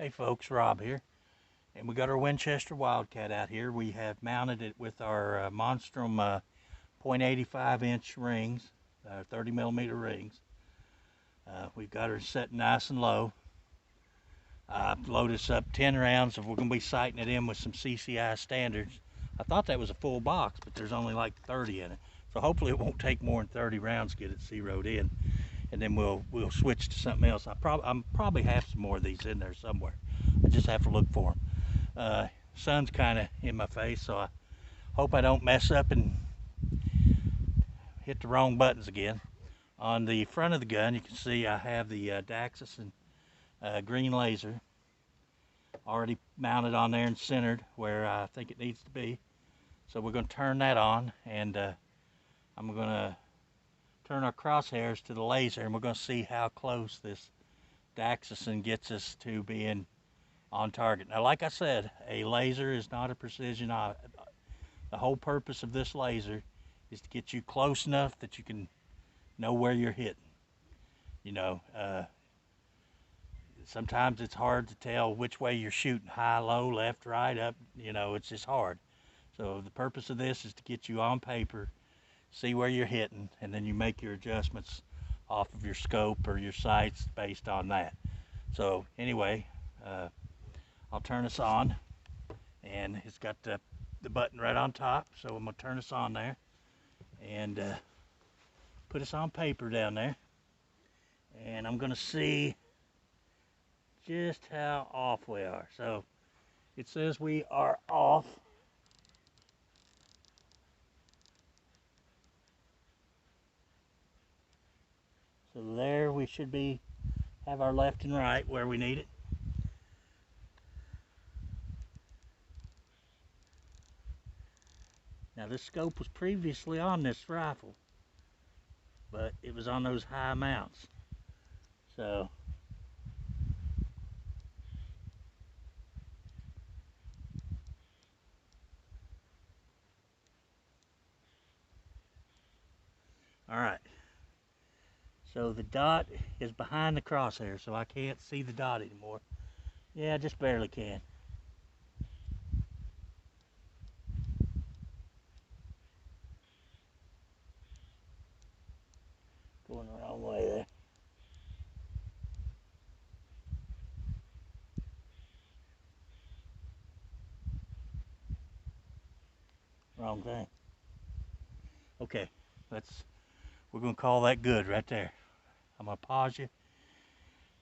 Hey folks, Rob here, and we got our Winchester Wildcat out here. We have mounted it with our Monstrum 0.85 inch rings, 30 millimeter rings. We've got her set nice and low. I've loaded us up 10 rounds, and we're going to be sighting it in with some CCI standards. I thought that was a full box, but there's only like 30 in it. So hopefully it won't take more than 30 rounds to get it zeroed in, and then we'll switch to something else. I'm probably have some more of these in there somewhere. I just have to look for them. Sun's kind of in my face, so I hope I don't mess up and hit the wrong buttons again. On the front of the gun, you can see I have the Daxisonn green laser already mounted on there and centered where I think it needs to be. So we're going to turn that on, and I'm going to turn our crosshairs to the laser, and we're going to see how close this Daxisonn gets us to being on target. Now, like I said, a laser is not a precision. The whole purpose of this laser is to get you close enough that you can know where you're hitting. You know, sometimes it's hard to tell which way you're shooting, high, low, left, right, up. You know, it's just hard. So the purpose of this is to get you on paper, see where you're hitting, and then you make your adjustments off of your scope or your sights based on that. So anyway, I'll turn us on, and it's got the button right on top, so I'm going to turn us on there and put us on paper down there, and I'm going to see just how off we are. So it says we are off. So there we should have our left and right where we need it. Now this scope was previously on this rifle, but it was on those high mounts. So all right. So the dot is behind the crosshair, so I can't see the dot anymore. Yeah, I just barely can. Going the wrong way there. Wrong thing. Okay, we're gonna call that good right there. I'm gonna pause you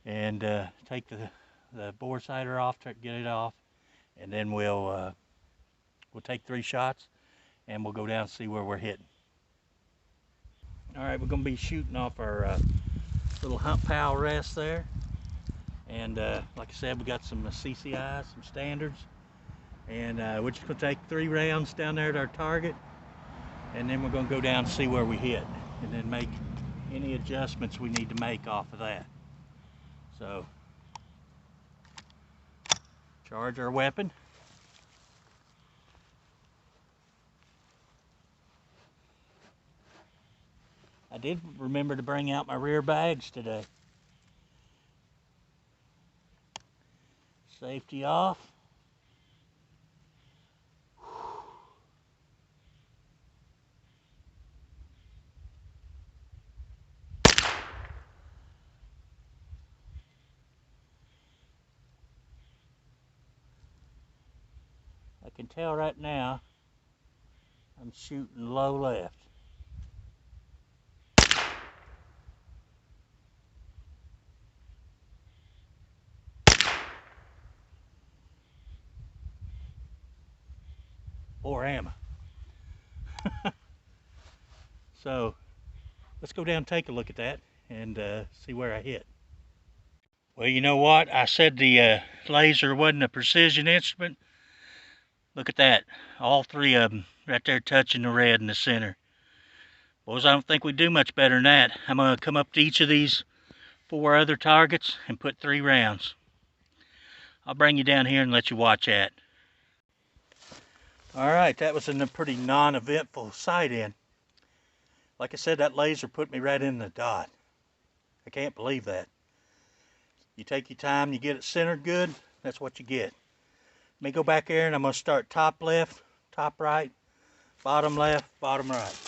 and take the bore sighter off, get it off, and then we'll take 3 shots and we'll go down and see where we're hitting. All right, we're gonna be shooting off our little huntpal rest there, and like I said, we got some CCI, some standards, and we're just gonna take 3 rounds down there at our target, and then we're gonna go down and see where we hit, and then make any adjustments we need to make off of that. So charge our weapon. I did remember to bring out my rear bags today. Safety off. I can tell right now I'm shooting low left. Or am I? So let's go down and take a look at that and see where I hit. Well, you know what? I said the laser wasn't a precision instrument. Look at that. All 3 of them right there touching the red in the center. Boys, I don't think we do much better than that. I'm going to come up to each of these 4 other targets and put 3 rounds. I'll bring you down here and let you watch that. All right, that was a pretty non-eventful sight-in. Like I said, that laser put me right in the dot. I can't believe that. You take your time, you get it centered good, that's what you get. Let me go back there and I'm going to start top left, top right, bottom left, bottom right.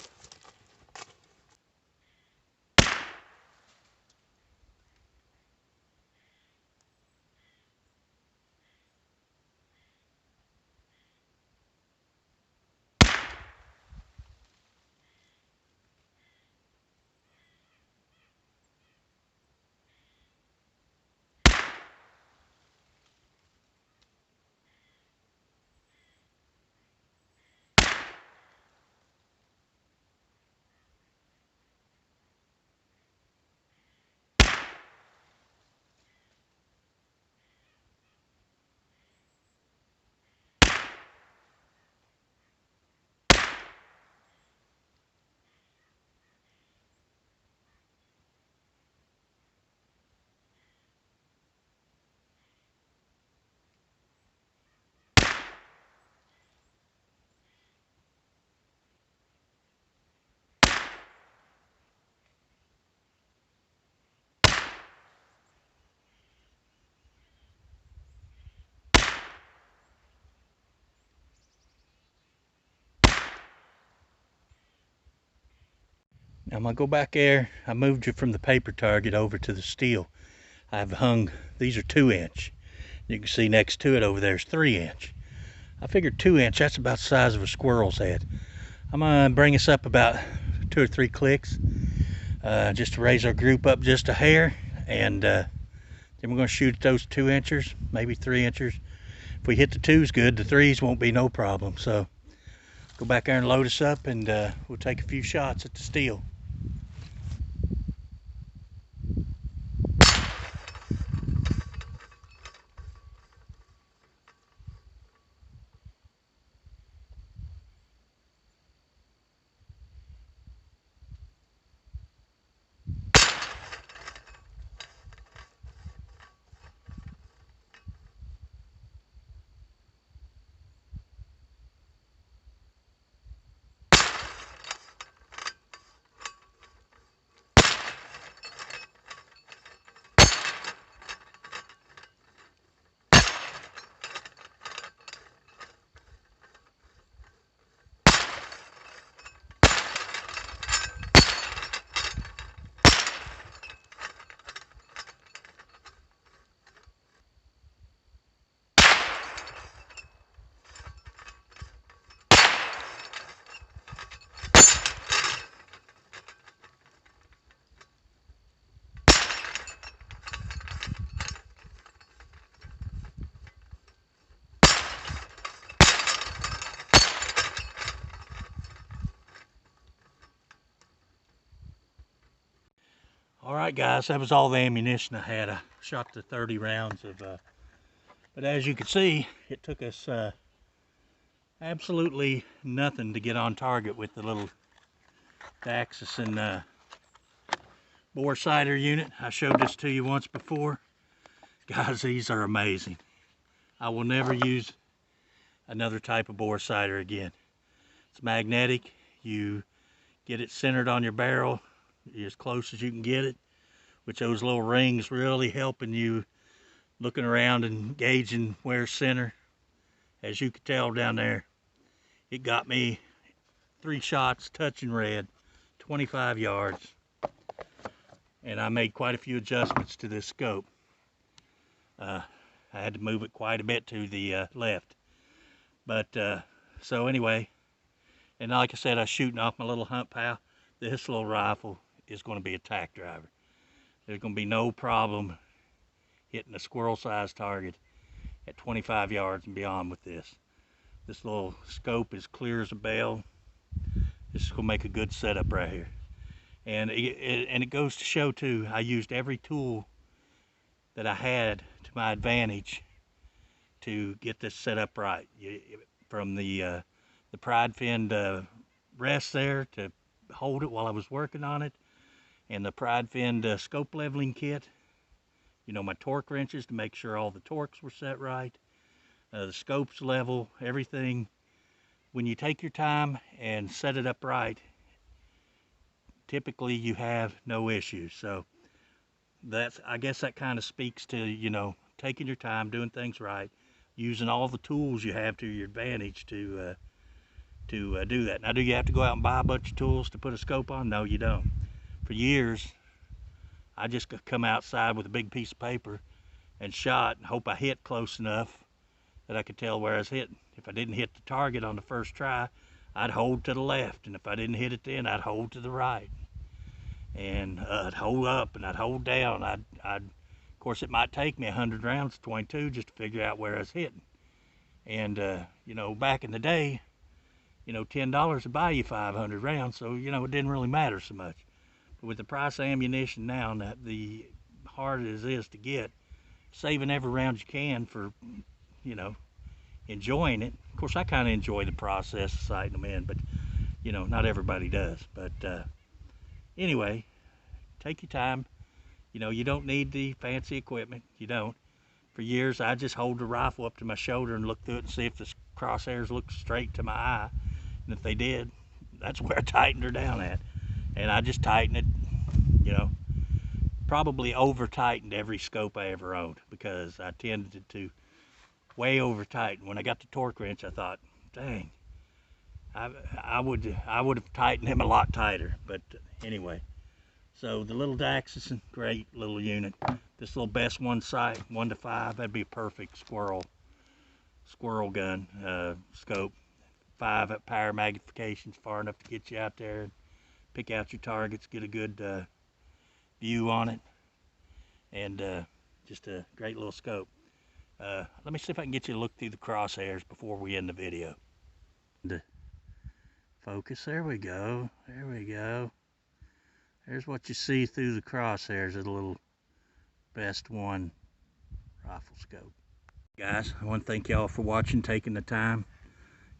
Now I'm going to go back there. I moved you from the paper target over to the steel. I've hung, these are 2-inch. You can see next to it over there is 3-inch. I figured 2-inch, that's about the size of a squirrel's head. I'm going to bring us up about 2 or 3 clicks just to raise our group up just a hair. And then we're going to shoot at those 2-inchers, maybe 3-inchers. If we hit the 2s good, the 3s won't be no problem. So go back there and load us up and we'll take a few shots at the steel. All right, guys, that was all the ammunition I had. I shot the 30 rounds of, but as you can see, it took us absolutely nothing to get on target with the little Daxisonn bore sighter unit. I showed this to you once before. Guys, these are amazing. I will never use another type of bore sighter again. It's magnetic. You get it centered on your barrel as close as you can get it, with those little rings really helping you looking around and gauging where's center. As you can tell down there, it got me 3 shots touching red, 25 yards, and I made quite a few adjustments to this scope. I had to move it quite a bit to the left, but so anyway, and like I said, I was shooting off my little hunt pal. This little rifle is going to be a tack driver. There's going to be no problem hitting a squirrel-sized target at 25 yards and beyond with this. This little scope is clear as a bell. This is going to make a good setup right here. And it goes to show too, I used every tool that I had to my advantage to get this set up right. From the pride fin rest there to hold it while I was working on it, and the pride fin scope leveling kit. You know, my torque wrenches to make sure all the torques were set right. The scopes level, everything. When you take your time and set it up right, typically you have no issues. So that's, I guess that kind of speaks to, you know, taking your time, doing things right, using all the tools you have to your advantage to do that. Now, do you have to go out and buy a bunch of tools to put a scope on? No, you don't. For years, I just come outside with a big piece of paper and shot and hope I hit close enough that I could tell where I was hitting. If I didn't hit the target on the first try, I'd hold to the left, and if I didn't hit it then, I'd hold to the right. And I'd hold up and I'd hold down. Of course, it might take me 100 rounds of 22 just to figure out where I was hitting. And you know, back in the day, you know, $10 would buy you 500 rounds, so you know it didn't really matter so much. But with the price of ammunition now, and the hard as it is to get, saving every round you can for, you know, enjoying it. Of course, I kind of enjoy the process of sighting them in, but you know, not everybody does. But anyway, take your time. You know, you don't need the fancy equipment. You don't. For years, I just hold the rifle up to my shoulder and look through it and see if the crosshairs look straight to my eye. And if they did, that's where I tightened her down at. And I just tightened it, you know, probably over tightened every scope I ever owned because I tended to way over tighten. When I got the torque wrench, I thought, dang, I would have tightened him a lot tighter. But anyway, so the little Daxisonn, great little unit. This little best one sight, 1 to 5, that'd be a perfect squirrel gun scope. 5 at power magnification's far enough to get you out there and pick out your targets, get a good view on it, and just a great little scope. Let me see if I can get you to look through the crosshairs before we end the video. Focus, there we go, there we go. There's what you see through the crosshairs of the little best one rifle scope. Guys, I want to thank y'all for watching, taking the time.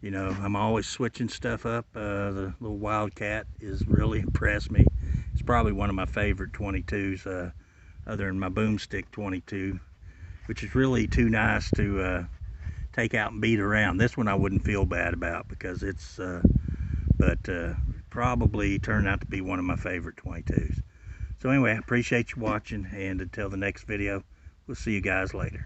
You know, I'm always switching stuff up. The little Wildcat has really impressed me. It's probably one of my favorite 22s, other than my boomstick 22, which is really too nice to take out and beat around. This one I wouldn't feel bad about because it's, probably turned out to be one of my favorite 22s. So anyway, I appreciate you watching, and until the next video, we'll see you guys later.